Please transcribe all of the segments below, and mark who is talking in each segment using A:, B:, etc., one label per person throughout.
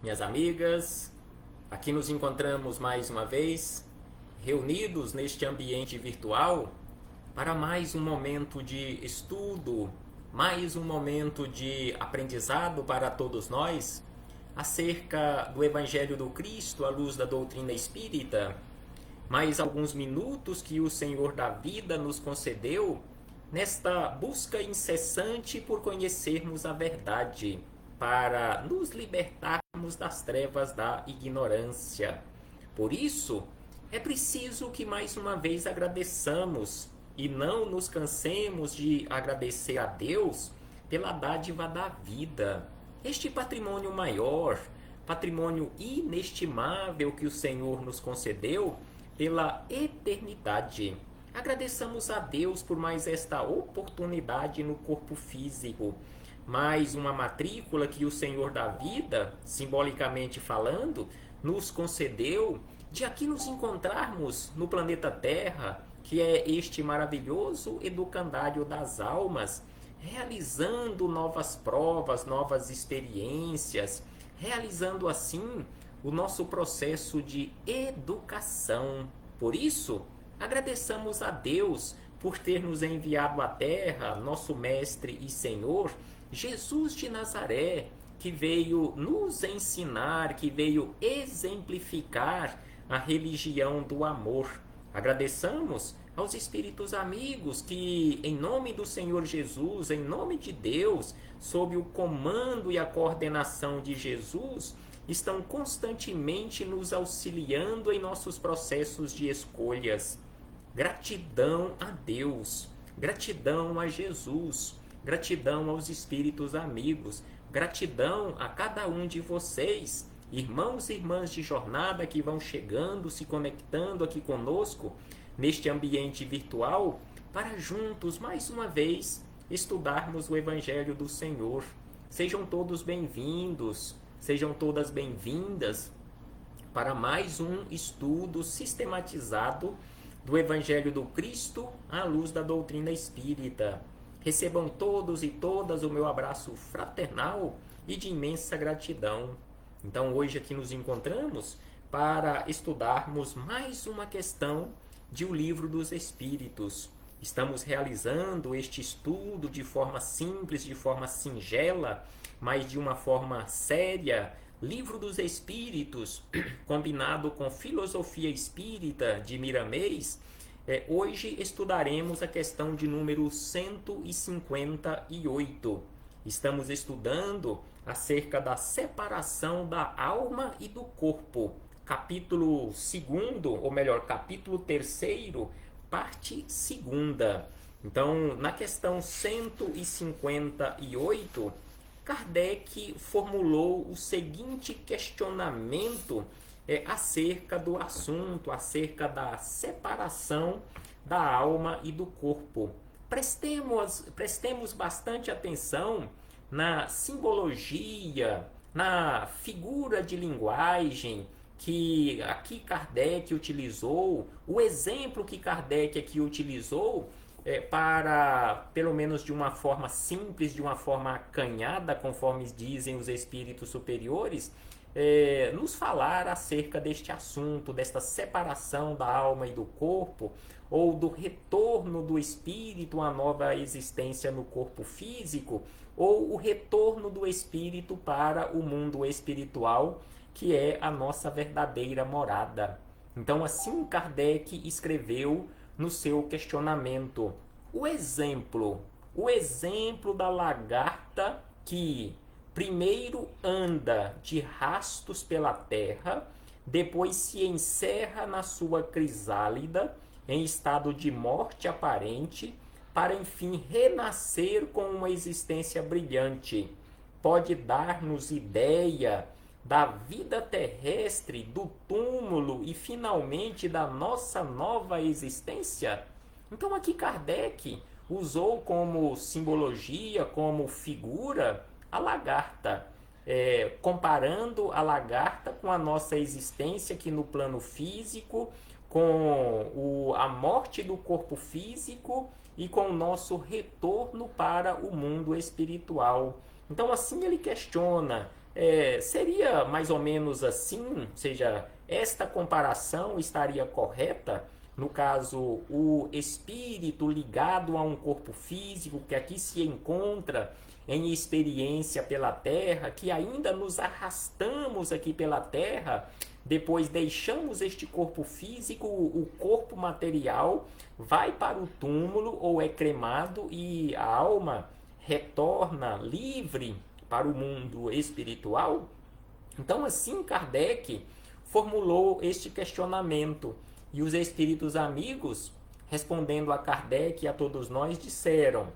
A: Minhas amigas, aqui nos encontramos mais uma vez, reunidos neste ambiente virtual, para mais um momento de estudo, mais um momento de aprendizado para todos nós acerca do Evangelho do Cristo à luz da doutrina espírita. Mais alguns minutos que o Senhor da vida nos concedeu nesta busca incessante por conhecermos a verdade, para nos libertarmos das trevas da ignorância. Por isso, é preciso que mais uma vez agradeçamos e não nos cansemos de agradecer a Deus pela dádiva da vida, este patrimônio maior, patrimônio inestimável que o Senhor nos concedeu pela eternidade. Agradeçamos a Deus por mais esta oportunidade no corpo físico, mais uma matrícula que o Senhor da vida, simbolicamente falando, nos concedeu de aqui nos encontrarmos no planeta Terra, que é este maravilhoso educandário das almas, realizando novas provas, novas experiências, realizando assim o nosso processo de educação. Por isso, agradeçamos a Deus por ter nos enviado à Terra, nosso Mestre e Senhor, Jesus de Nazaré, que veio nos ensinar, que veio exemplificar a religião do amor. Agradeçamos aos espíritos amigos que, em nome do Senhor Jesus, em nome de Deus, sob o comando e a coordenação de Jesus, estão constantemente nos auxiliando em nossos processos de escolhas. Gratidão a Deus, gratidão a Jesus, gratidão aos espíritos amigos, gratidão a cada um de vocês, irmãos e irmãs de jornada que vão chegando, se conectando aqui conosco neste ambiente virtual, para juntos, mais uma vez, estudarmos o Evangelho do Senhor. Sejam todos bem-vindos, sejam todas bem-vindas para mais um estudo sistematizado do Evangelho do Cristo à luz da doutrina espírita. Recebam todos e todas o meu abraço fraternal e de imensa gratidão. Então, hoje aqui nos encontramos para estudarmos mais uma questão de O Livro dos Espíritos. Estamos realizando este estudo de forma simples, de forma singela, mas de uma forma séria. Livro dos Espíritos, combinado com Filosofia Espírita de Miramês. Hoje estudaremos a questão de número 158. Estamos estudando acerca da separação da alma e do corpo. Capítulo 2º, ou melhor, capítulo 3º, parte 2ª. Então, na questão 158, Kardec formulou o seguinte questionamento acerca do assunto, acerca da separação da alma e do corpo. Prestemos bastante atenção na simbologia, na figura de linguagem que aqui Kardec utilizou, o exemplo que Kardec aqui utilizou para, pelo menos de uma forma simples, de uma forma acanhada, conforme dizem os espíritos superiores, nos falar acerca deste assunto, desta separação da alma e do corpo, ou do retorno do espírito à nova existência no corpo físico, ou o retorno do espírito para o mundo espiritual, que é a nossa verdadeira morada. Então, assim Kardec escreveu no seu questionamento o exemplo da lagarta que primeiro anda de rastos pela terra, depois se encerra na sua crisálida em estado de morte aparente, para enfim renascer com uma existência brilhante. Pode dar-nos ideia da vida terrestre, do túmulo e finalmente da nossa nova existência? Então aqui Kardec usou como simbologia, como figura, a lagarta, comparando a lagarta com a nossa existência aqui no plano físico, com a morte do corpo físico e com o nosso retorno para o mundo espiritual. Então assim ele questiona seria mais ou menos assim, ou seja, esta comparação estaria correta? No caso, o espírito ligado a um corpo físico que aqui se encontra em experiência pela terra, que ainda nos arrastamos aqui pela terra, depois deixamos este corpo físico, o corpo material vai para o túmulo ou é cremado e a alma retorna livre para o mundo espiritual? Então, assim, Kardec formulou este questionamento e os espíritos amigos, respondendo a Kardec e a todos nós, disseram: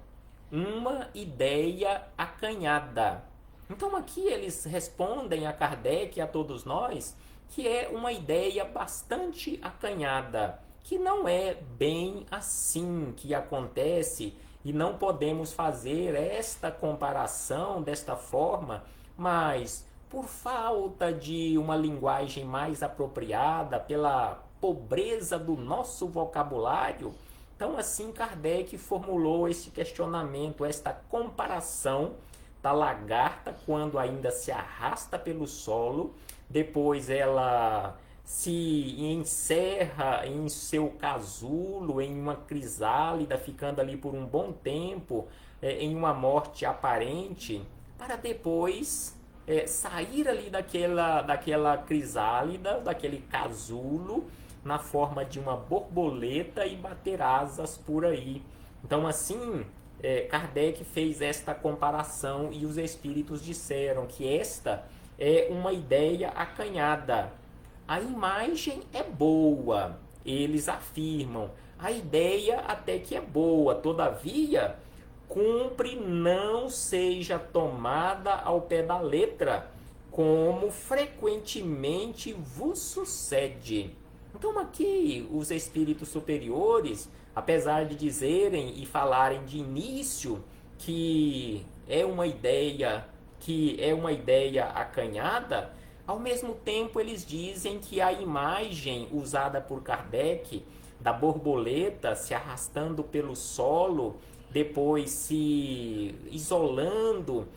A: uma ideia acanhada. Então, aqui eles respondem a Kardec e a todos nós que é uma ideia bastante acanhada, que não é bem assim que acontece e não podemos fazer esta comparação desta forma, mas por falta de uma linguagem mais apropriada, pela pobreza do nosso vocabulário, então assim Kardec formulou esse questionamento, esta comparação da lagarta quando ainda se arrasta pelo solo, depois ela se encerra em seu casulo, em uma crisálida, ficando ali por um bom tempo, em uma morte aparente, para depois sair ali daquela crisálida, daquele casulo, na forma de uma borboleta e bater asas por aí. Então, assim, Kardec fez esta comparação e os espíritos disseram que esta é uma ideia acanhada. A imagem é boa, eles afirmam. A ideia até que é boa, todavia, cumpre não seja tomada ao pé da letra, como frequentemente vos sucede. Então aqui os espíritos superiores, apesar de dizerem e falarem de início que é uma ideia acanhada, ao mesmo tempo eles dizem que a imagem usada por Kardec da borboleta se arrastando pelo solo, depois se isolando,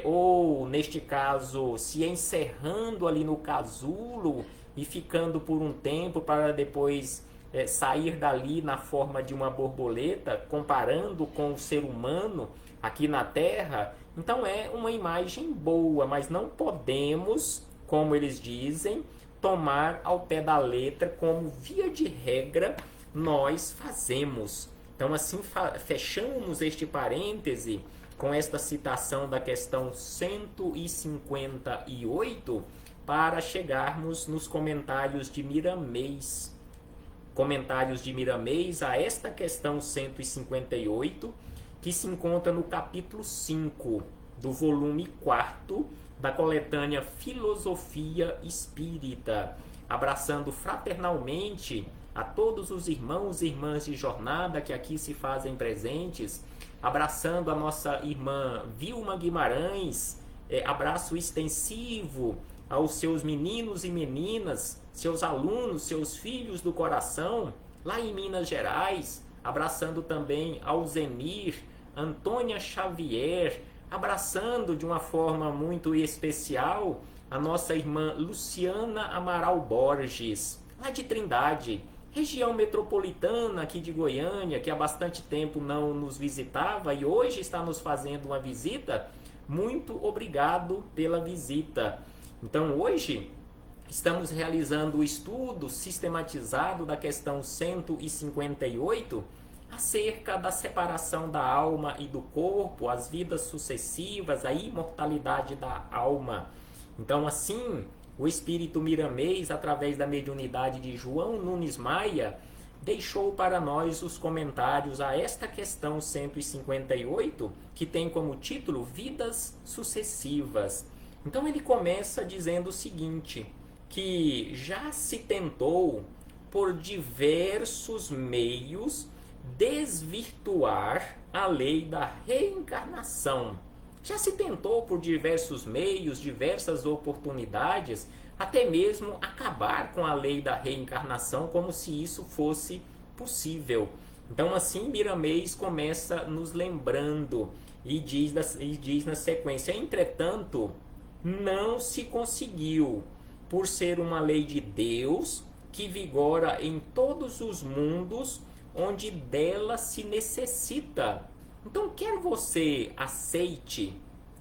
A: ou neste caso se encerrando ali no casulo e ficando por um tempo para depois sair dali na forma de uma borboleta, comparando com o ser humano aqui na Terra. Então é uma imagem boa, mas não podemos, como eles dizem, tomar ao pé da letra, como via de regra nós fazemos. Então assim fechamos este parêntese com esta citação da questão 158 para chegarmos nos comentários de Miramês. Comentários de Miramês a esta questão 158, que se encontra no capítulo 5 do volume 4 da coletânea Filosofia Espírita, abraçando fraternalmente a todos os irmãos e irmãs de jornada que aqui se fazem presentes, abraçando a nossa irmã Vilma Guimarães, abraço extensivo aos seus meninos e meninas, seus alunos, seus filhos do coração, lá em Minas Gerais, abraçando também ao Zenir, Antônia Xavier, abraçando de uma forma muito especial a nossa irmã Luciana Amaral Borges, lá de Trindade, região metropolitana aqui de Goiânia, que há bastante tempo não nos visitava e hoje está nos fazendo uma visita. Muito obrigado pela visita. Então hoje estamos realizando o estudo sistematizado da questão 158 acerca da separação da alma e do corpo, as vidas sucessivas, a imortalidade da alma. Então assim, o espírito Miramês, através da mediunidade de João Nunes Maia, deixou para nós os comentários a esta questão 158, que tem como título Vidas Sucessivas. Então ele começa dizendo o seguinte, que já se tentou por diversos meios desvirtuar a lei da reencarnação. Já se tentou por diversos meios, diversas oportunidades, até mesmo acabar com a lei da reencarnação, como se isso fosse possível. Então assim Miramês começa nos lembrando e diz na sequência: entretanto, não se conseguiu, por ser uma lei de Deus que vigora em todos os mundos onde dela se necessita. Então, quer você aceite,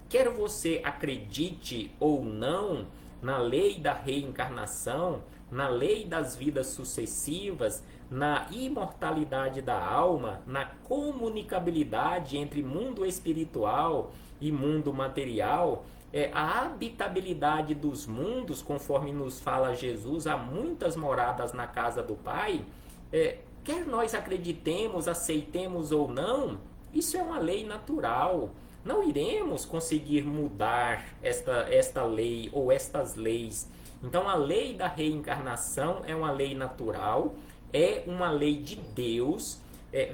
A: quer você acredite ou não na lei da reencarnação, na lei das vidas sucessivas, na imortalidade da alma, na comunicabilidade entre mundo espiritual e mundo material, a habitabilidade dos mundos, conforme nos fala Jesus, há muitas moradas na casa do Pai, quer nós acreditemos, aceitemos ou não, isso é uma lei natural. Não iremos conseguir mudar esta lei ou estas leis. Então, a lei da reencarnação é uma lei natural, é uma lei de Deus,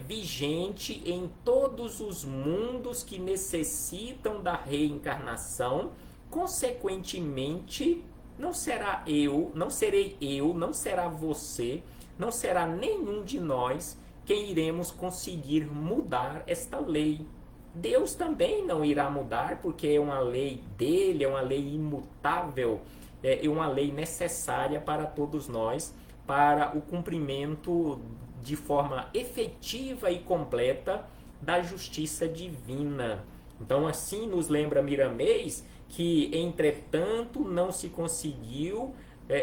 A: vigente em todos os mundos que necessitam da reencarnação. Consequentemente, não serei eu, não será você, não será nenhum de nós quem iremos conseguir mudar esta lei. Deus também não irá mudar, porque é uma lei dele, é uma lei imutável, é uma lei necessária para todos nós, para o cumprimento de forma efetiva e completa da justiça divina. Então, assim nos lembra Miramês que, entretanto, não se conseguiu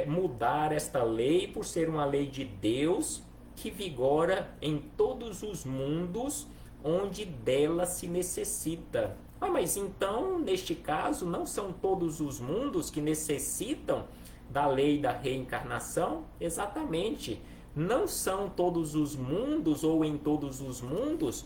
A: mudar esta lei por ser uma lei de Deus que vigora em todos os mundos onde dela se necessita. Mas então, neste caso, não são todos os mundos que necessitam da lei da reencarnação? Exatamente. Não são todos os mundos ou em todos os mundos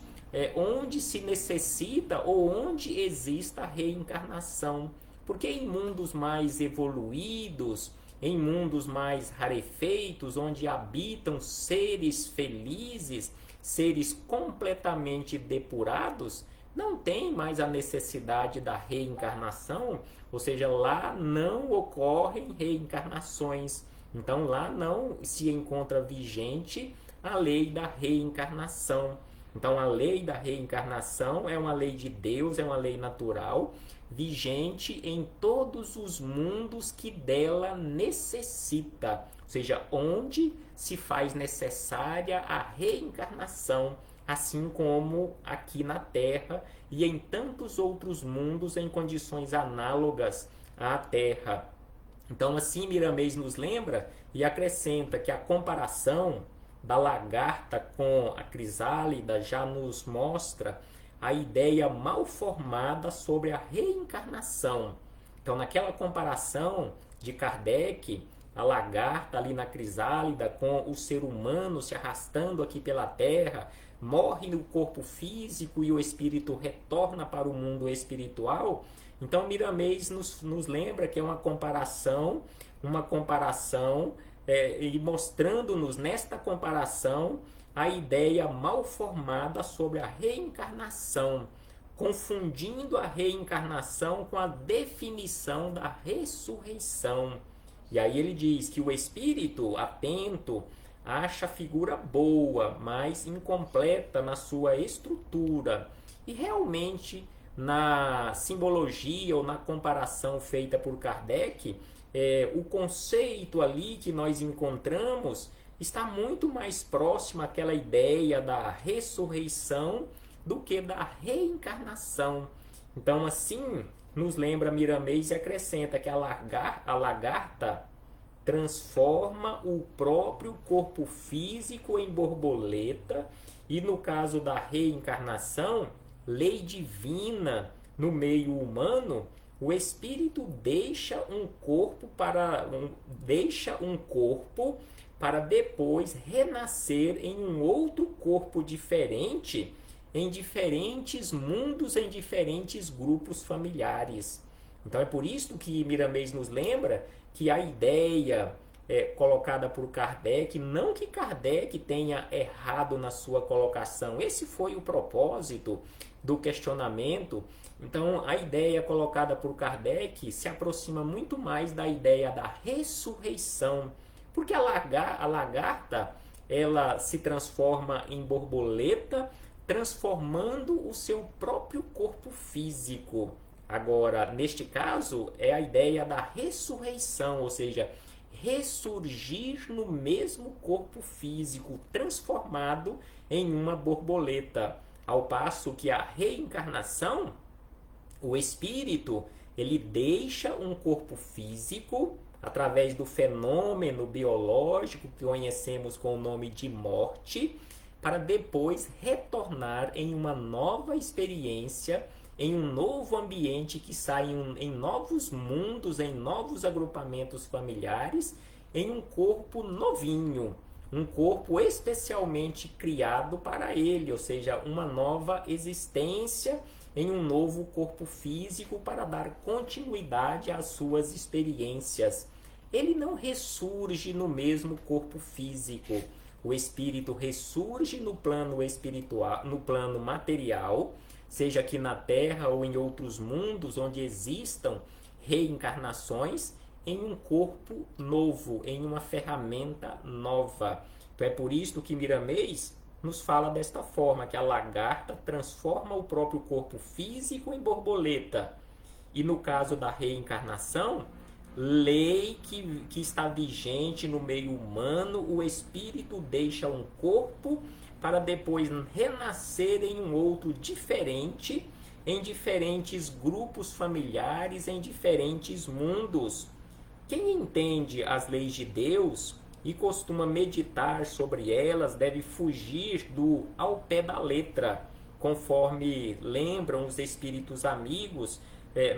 A: onde se necessita ou onde exista a reencarnação. Porque em mundos mais evoluídos, em mundos mais rarefeitos, onde habitam seres felizes, seres completamente depurados, não tem mais a necessidade da reencarnação, ou seja, lá não ocorrem reencarnações. Então lá não se encontra vigente a lei da reencarnação. Então a lei da reencarnação é uma lei de Deus, é uma lei natural, vigente em todos os mundos que dela necessita, ou seja, onde se faz necessária a reencarnação, assim como aqui na Terra e em tantos outros mundos em condições análogas à Terra. Então, assim, Miramês nos lembra e acrescenta que a comparação da lagarta com a crisálida já nos mostra a ideia mal formada sobre a reencarnação. Então, naquela comparação de Kardec, a lagarta ali na crisálida com o ser humano se arrastando aqui pela terra, morre no corpo físico e o espírito retorna para o mundo espiritual. Então, Miramês nos lembra que é uma comparação e mostrando-nos nesta comparação a ideia mal formada sobre a reencarnação, confundindo a reencarnação com a definição da ressurreição. E aí ele diz que o espírito atento acha a figura boa, mas incompleta na sua estrutura. E realmente, na simbologia ou na comparação feita por Kardec, o conceito ali que nós encontramos está muito mais próximo àquela ideia da ressurreição do que da reencarnação. Então, assim, nos lembra Miramês e acrescenta que a lagarta transforma o próprio corpo físico em borboleta e, no caso da reencarnação, lei divina no meio humano, o espírito deixa um corpo para depois renascer em um outro corpo diferente, em diferentes mundos, em diferentes grupos familiares. Então é por isso que Miramês nos lembra que a ideia colocada por Kardec, não que Kardec tenha errado na sua colocação, esse foi o propósito do questionamento. Então a ideia colocada por Kardec se aproxima muito mais da ideia da ressurreição, porque a lagarta ela se transforma em borboleta, transformando o seu próprio corpo físico. Agora, neste caso, é a ideia da ressurreição, ou seja, ressurgir no mesmo corpo físico, transformado em uma borboleta. Ao passo que a reencarnação, o espírito, ele deixa um corpo físico através do fenômeno biológico que conhecemos com o nome de morte, para depois retornar em uma nova experiência, em um novo ambiente que sai em novos mundos, em novos agrupamentos familiares, em um corpo novinho, um corpo especialmente criado para ele, ou seja, uma nova existência em um novo corpo físico para dar continuidade às suas experiências. Ele não ressurge no mesmo corpo físico. O espírito ressurge no plano espiritual, no plano material, seja aqui na Terra ou em outros mundos onde existam reencarnações, em um corpo novo, em uma ferramenta nova. Então é por isso que Miramês nos fala desta forma, que a lagarta transforma o próprio corpo físico em borboleta. E no caso da reencarnação, lei que está vigente no meio humano, o espírito deixa um corpo para depois renascer em um outro diferente, em diferentes grupos familiares, em diferentes mundos. Quem entende as leis de Deus e costuma meditar sobre elas deve fugir do ao pé da letra. Conforme lembram os espíritos amigos,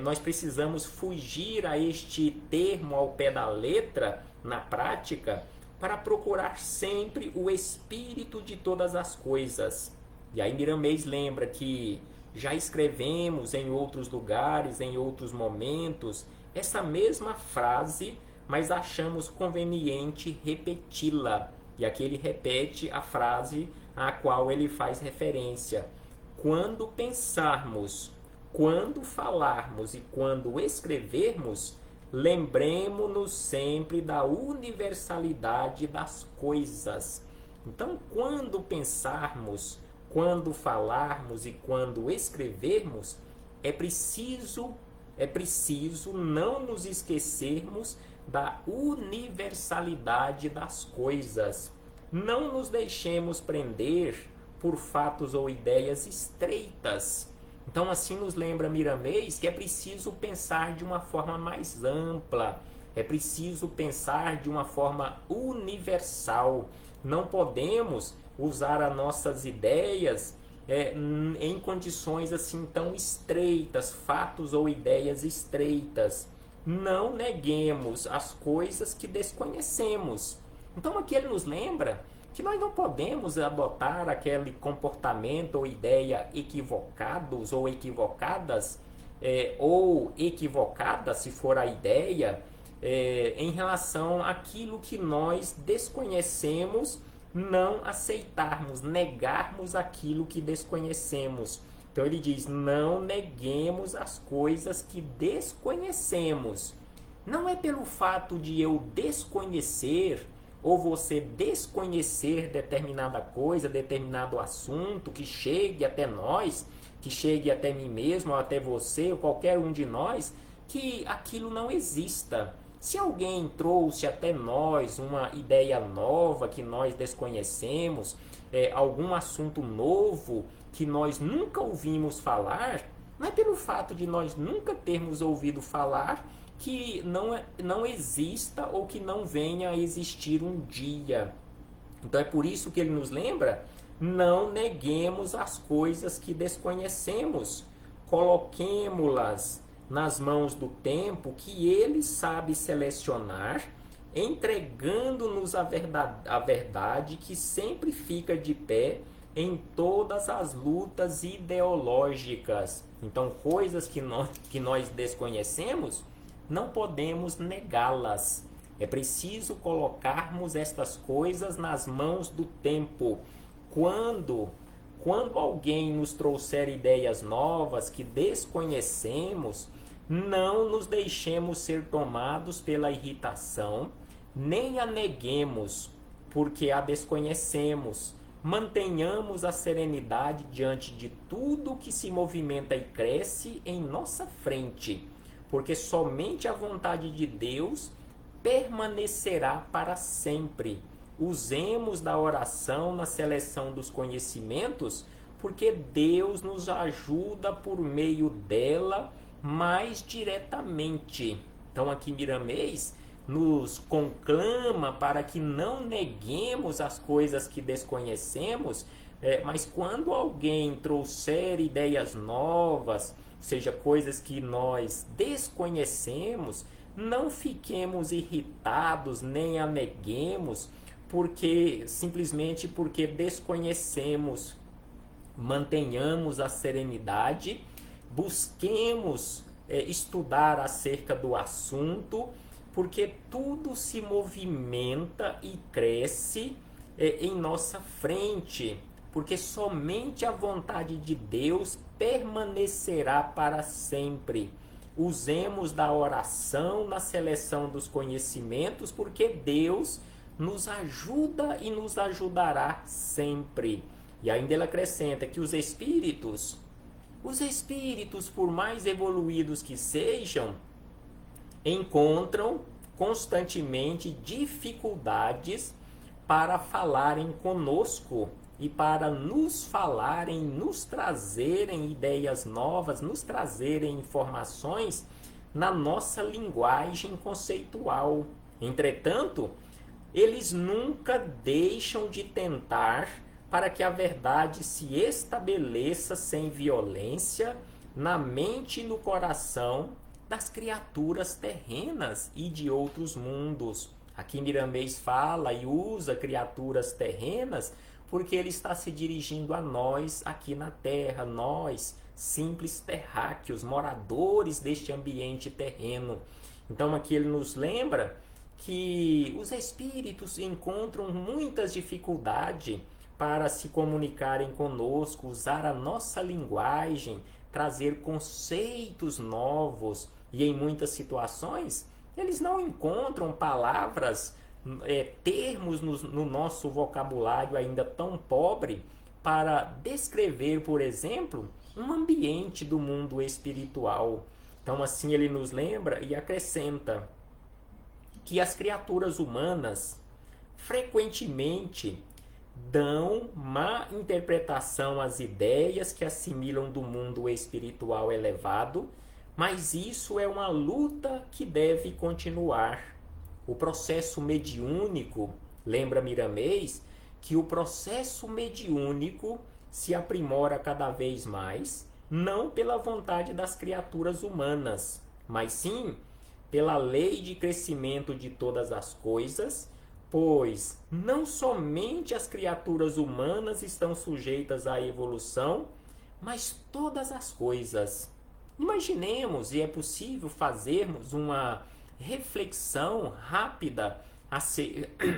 A: nós precisamos fugir a este termo ao pé da letra na prática para procurar sempre o espírito de todas as coisas. E aí Miramês lembra que já escrevemos em outros lugares, em outros momentos, essa mesma frase, mas achamos conveniente repeti-la. E aqui ele repete a frase a qual ele faz referência. Quando pensarmos, quando falarmos e quando escrevermos, lembremos-nos sempre da universalidade das coisas. Então, quando pensarmos, quando falarmos e quando escrevermos, é preciso não nos esquecermos da universalidade das coisas. Não nos deixemos prender por fatos ou ideias estreitas. Então, assim nos lembra Miramês que é preciso pensar de uma forma mais ampla, é preciso pensar de uma forma universal. Não podemos usar as nossas ideias em condições assim tão estreitas, fatos ou ideias estreitas. Não neguemos as coisas que desconhecemos. Então, aqui ele nos lembra que nós não podemos adotar aquele comportamento ou ideia equivocados ou equivocadas, ou equivocada, se for a ideia, em relação àquilo que nós desconhecemos, não aceitarmos, negarmos aquilo que desconhecemos. Então ele diz, não neguemos as coisas que desconhecemos. Não é pelo fato de eu desconhecer ou você desconhecer determinada coisa, determinado assunto que chegue até nós, que chegue até mim mesmo, ou até você, ou qualquer um de nós, que aquilo não exista. Se alguém trouxe até nós uma ideia nova que nós desconhecemos, algum assunto novo que nós nunca ouvimos falar, não é pelo fato de nós nunca termos ouvido falar que não exista ou que não venha a existir um dia. Então é por isso que ele nos lembra, não neguemos as coisas que desconhecemos, coloquemo-las nas mãos do tempo que ele sabe selecionar, entregando-nos a verdade que sempre fica de pé em todas as lutas ideológicas. Então, coisas que nós desconhecemos, não podemos negá-las. É preciso colocarmos estas coisas nas mãos do tempo. Quando alguém nos trouxer ideias novas que desconhecemos, não nos deixemos ser tomados pela irritação, nem a neguemos, porque a desconhecemos, mantenhamos a serenidade diante de tudo que se movimenta e cresce em nossa frente, porque somente a vontade de Deus permanecerá para sempre. Usemos da oração na seleção dos conhecimentos, porque Deus nos ajuda por meio dela mais diretamente. Então aqui Miramês nos conclama para que não neguemos as coisas que desconhecemos, mas quando alguém trouxer ideias novas, seja coisas que nós desconhecemos, não fiquemos irritados nem a neguemos, simplesmente porque desconhecemos. Mantenhamos a serenidade, busquemos estudar acerca do assunto, porque tudo se movimenta e cresce em nossa frente, porque somente a vontade de Deus permanecerá para sempre. Usemos da oração na seleção dos conhecimentos, porque Deus nos ajuda e nos ajudará sempre. E ainda ele acrescenta que os espíritos, por mais evoluídos que sejam, encontram constantemente dificuldades para falarem conosco e para nos falarem, nos trazerem ideias novas, nos trazerem informações na nossa linguagem conceitual. Entretanto, eles nunca deixam de tentar para que a verdade se estabeleça sem violência na mente e no coração das criaturas terrenas e de outros mundos. Aqui Miramês fala e usa criaturas terrenas porque ele está se dirigindo a nós aqui na Terra, nós, simples terráqueos, moradores deste ambiente terreno. Então aqui ele nos lembra que os espíritos encontram muitas dificuldades para se comunicarem conosco, usar a nossa linguagem, trazer conceitos novos, e em muitas situações eles não encontram palavras, termos no nosso vocabulário ainda tão pobre para descrever, por exemplo, um ambiente do mundo espiritual. Então assim ele nos lembra e acrescenta que as criaturas humanas frequentemente dão má interpretação às ideias que assimilam do mundo espiritual elevado, mas isso é uma luta que deve continuar. O processo mediúnico, lembra Miramês, que o processo mediúnico se aprimora cada vez mais, não pela vontade das criaturas humanas, mas sim pela lei de crescimento de todas as coisas, pois não somente as criaturas humanas estão sujeitas à evolução, mas todas as coisas. Imaginemos, e é possível fazermos uma reflexão rápida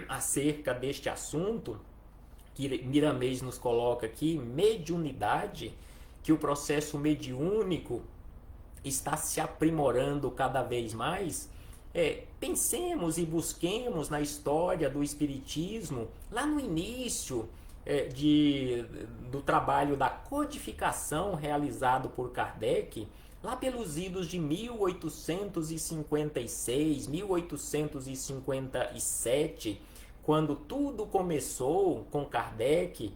A: acerca deste assunto, que Miramês nos coloca aqui, mediunidade, que o processo mediúnico está se aprimorando cada vez mais. Pensemos e busquemos na história do Espiritismo, lá no início do trabalho da codificação realizado por Kardec, lá pelos idos de 1856, 1857, quando tudo começou com Kardec,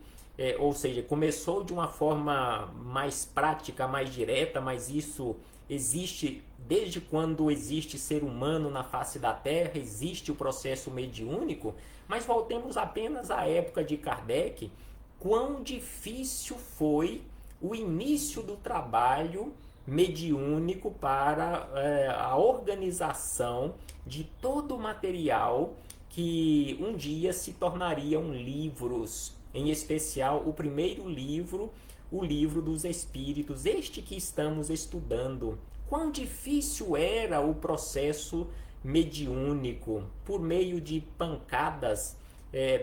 A: ou seja, começou de uma forma mais prática, mais direta, mas isso existe desde quando existe ser humano na face da Terra, existe o processo mediúnico, mas voltemos apenas à época de Kardec, quão difícil foi o início do trabalho mediúnico para a organização de todo o material que um dia se tornariam livros, em especial o primeiro livro, o Livro dos Espíritos, este que estamos estudando. Quão difícil era o processo mediúnico, por meio de pancadas,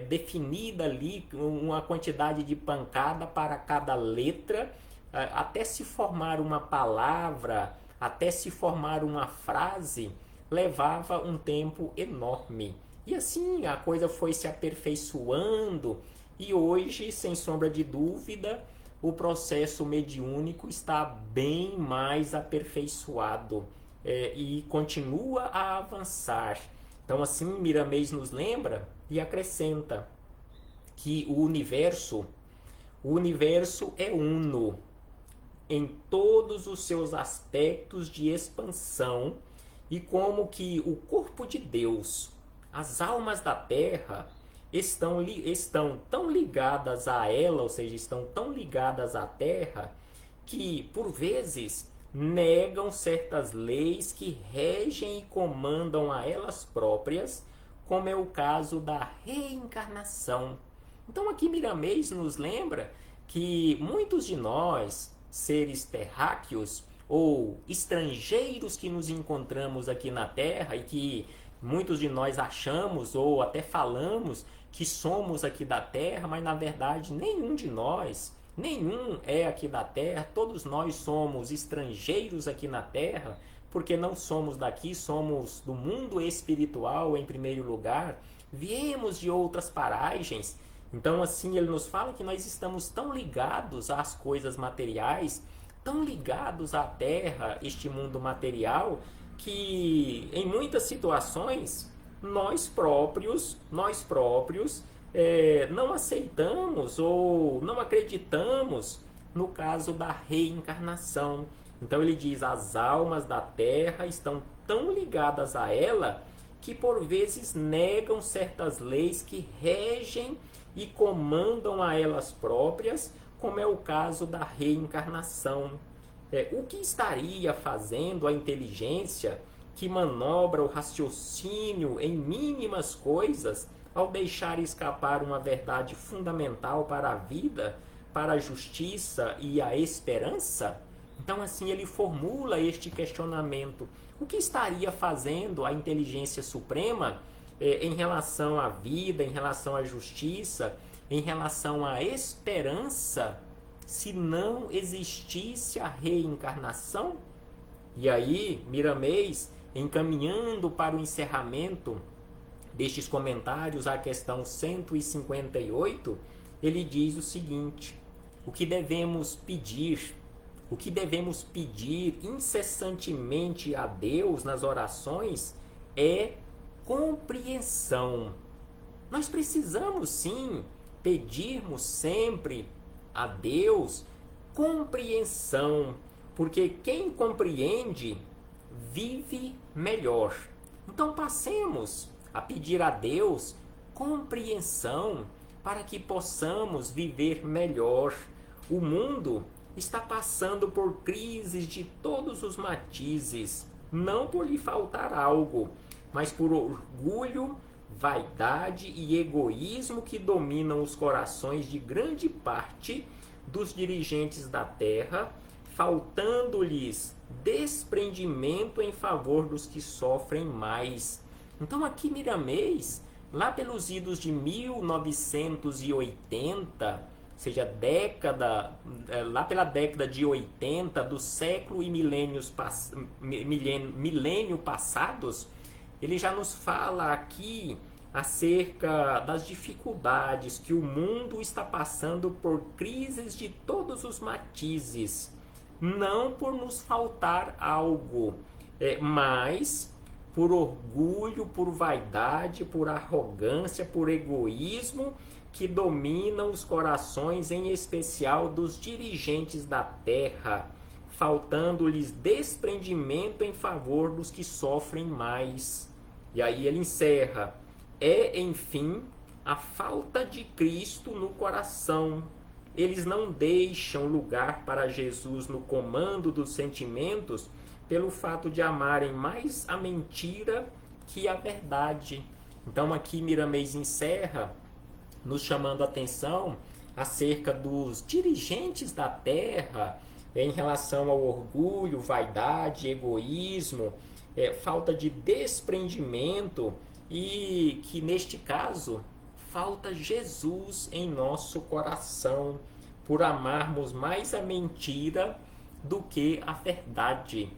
A: definida ali uma quantidade de pancada para cada letra, até se formar uma palavra, até se formar uma frase, levava um tempo enorme. E assim a coisa foi se aperfeiçoando E hoje, sem sombra de dúvida, o processo mediúnico está bem mais aperfeiçoado e continua a avançar. Então, assim, Miramês nos lembra e acrescenta que o universo é uno em todos os seus aspectos de expansão e como que o corpo de Deus, as almas da Terra, estão tão ligadas a ela, ou seja, estão tão ligadas à Terra, que por vezes negam certas leis que regem e comandam a elas próprias, como é o caso da reencarnação. Então aqui Miramês nos lembra que muitos de nós, seres terráqueos ou estrangeiros que nos encontramos aqui na Terra e que muitos de nós achamos ou até falamos que somos aqui da Terra, mas na verdade nenhum é aqui da Terra, todos nós somos estrangeiros aqui na Terra, porque não somos daqui, somos do mundo espiritual em primeiro lugar, viemos de outras paragens. Então assim ele nos fala que nós estamos tão ligados às coisas materiais, tão ligados à Terra, este mundo material, que em muitas situações nós próprios não aceitamos ou não acreditamos no caso da reencarnação. Então ele diz: as almas da Terra estão tão ligadas a ela que por vezes negam certas leis que regem e comandam a elas próprias, como é o caso da reencarnação. O que estaria fazendo a inteligência que manobra o raciocínio em mínimas coisas ao deixar escapar uma verdade fundamental para a vida, para a justiça e a esperança? Então assim ele formula este questionamento: o que estaria fazendo a inteligência suprema em relação à vida, em relação à justiça, em relação à esperança, se não existisse a reencarnação? E aí Miramês, encaminhando para o encerramento destes comentários à questão 158, ele diz o seguinte: o que devemos pedir incessantemente a Deus nas orações é compreensão. Nós precisamos sim pedirmos sempre a Deus compreensão, porque quem compreende vive melhor. Então passemos a pedir a Deus compreensão para que possamos viver melhor. O mundo está passando por crises de todos os matizes, não por lhe faltar algo, mas por orgulho, vaidade e egoísmo que dominam os corações de grande parte dos dirigentes da Terra, faltando-lhes desprendimento em favor dos que sofrem mais. Então aqui Miramês, lá pelos idos de 1980, ou seja, lá pela década de 80 do século e milênio passados, ele já nos fala aqui acerca das dificuldades que o mundo está passando por crises de todos os matizes, não por nos faltar algo, mas por orgulho, por vaidade, por arrogância, por egoísmo que dominam os corações, em especial dos dirigentes da Terra, faltando-lhes desprendimento em favor dos que sofrem mais. E aí ele encerra: enfim, a falta de Cristo no coração. Eles não deixam lugar para Jesus no comando dos sentimentos pelo fato de amarem mais a mentira que a verdade. Então aqui Miramês encerra nos chamando a atenção acerca dos dirigentes da Terra em relação ao orgulho, vaidade, egoísmo, falta de desprendimento, e que neste caso falta Jesus em nosso coração por amarmos mais a mentira do que a verdade.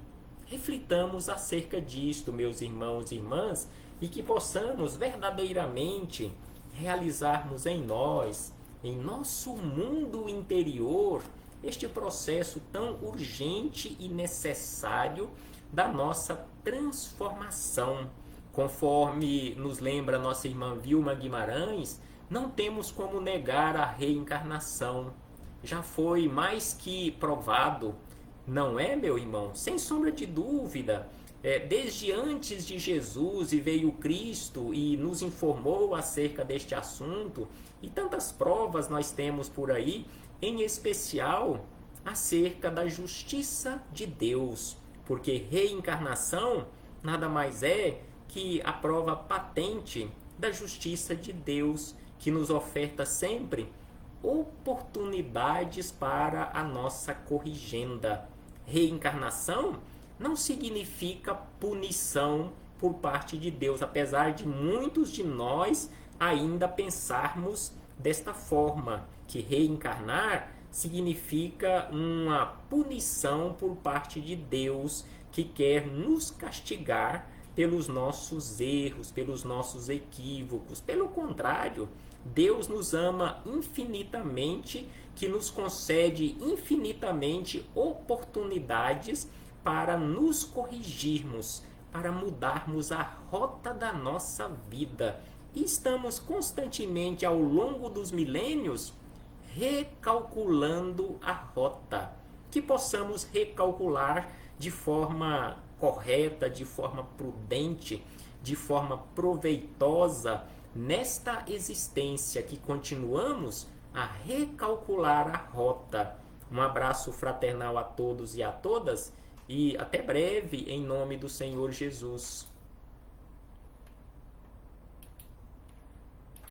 A: Reflitamos acerca disto, meus irmãos e irmãs, e que possamos verdadeiramente realizarmos em nós em nosso mundo interior este processo tão urgente e necessário da nossa transformação. Conforme nos lembra nossa irmã Vilma Guimarães, não temos como negar a reencarnação. Já foi mais que provado, não é, meu irmão? Sem sombra de dúvida. Desde antes de Jesus e veio Cristo e nos informou acerca deste assunto, e tantas provas nós temos por aí, em especial acerca da justiça de Deus, porque reencarnação nada mais é que a prova patente da justiça de Deus, que nos oferta sempre oportunidades para a nossa corrigenda. Reencarnação não significa punição por parte de Deus, apesar de muitos de nós ainda pensarmos desta forma, que reencarnar significa uma punição por parte de Deus, que quer nos castigar pelos nossos erros, pelos nossos equívocos. Pelo contrário, Deus nos ama infinitamente, que nos concede infinitamente oportunidades para nos corrigirmos, para mudarmos a rota da nossa vida. E estamos constantemente, ao longo dos milênios, recalculando a rota. Que possamos recalcular de forma correta, de forma prudente, de forma proveitosa, nesta existência que continuamos a recalcular a rota. Um abraço fraternal a todos e a todas, e até breve, em nome do Senhor Jesus.